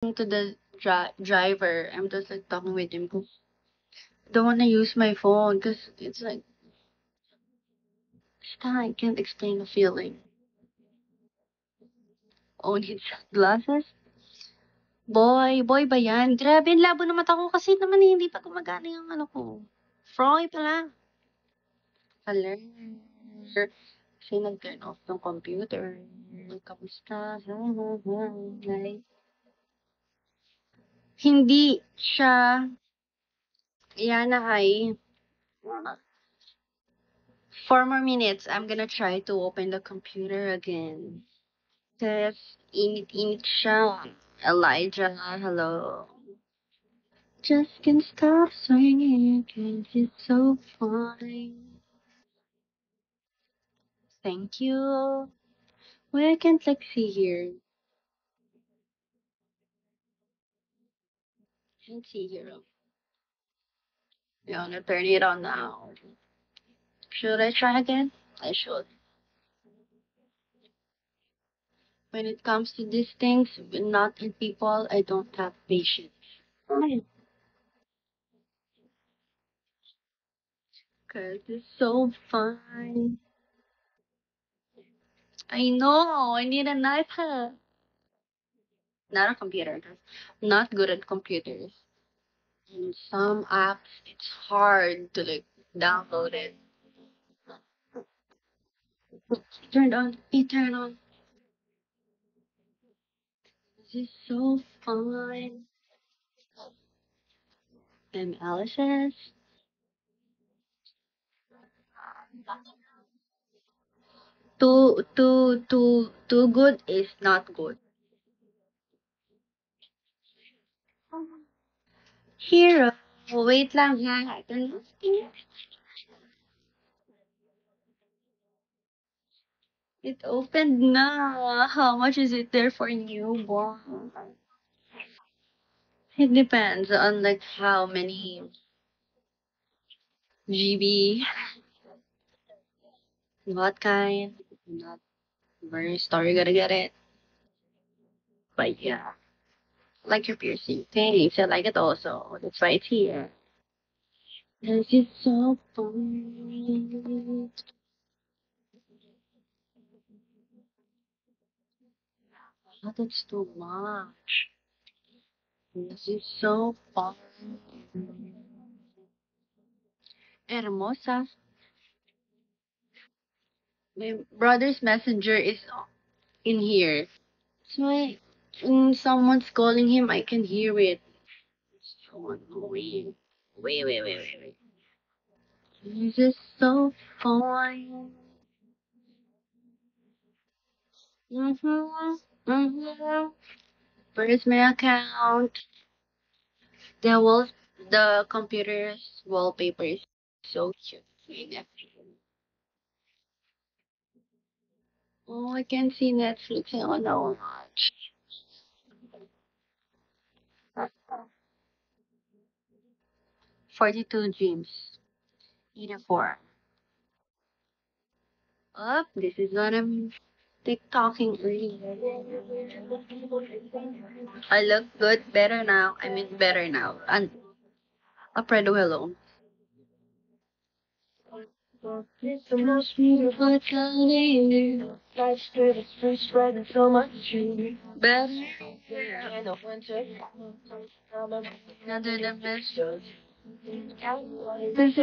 to the driver. I'm just like talking with him. Don't want to use my phone because it's like, I can't explain the feeling. Oh, needs glasses? Boy ba yan? Grabe, ang labo ng mata ko kasi naman hindi pa gumagana yung ano ko. Froy pala. Color. Kasi nag-turn off ng computer. Kamusta? Hi. Hindi siya, yan na hi. 4 more minutes. I'm gonna try to open the computer again. Cause init siya. Elijah, hello. Just can't stop swinging, cause it's so fine. Thank you. Why I can't like see here? Can't see here. Yeah, I'm gonna turn it on now. Should I try again? I should. When it comes to these things, not in people, I don't have patience. Cause it's so fun. I know, I need an iPad. Not a computer. Not good at computers. In some apps, it's hard to like download it. Turned on. It turned on. This is so fun. MLSS. Too good is not good. Hero. Wait lang ha. It opened na. How much is it there for newborn? It depends on like how many GB, what kind, not very story gonna get it. But yeah, like your piercing. Thanks, I like it also. That's why it's here. Cause it's so fun. Oh, that's too much. This is so fun. Hermosa. My brother's messenger is in here. So when someone's calling him, I can hear it. It's so annoying. Wait. This is so fun. Mm-hmm. Where's my account? The wall, the computer's wallpaper is so cute. Oh, I can see Netflix. I wanna watch. 42 Dreams. 84. Up, this is what I'm TikToking earlier. I look good, better now. I mean, better now. And Alfredo, hello. It's the most beautiful time of year. Life's greatest free spreading so much cheer. Better in the winter. Under the best. This is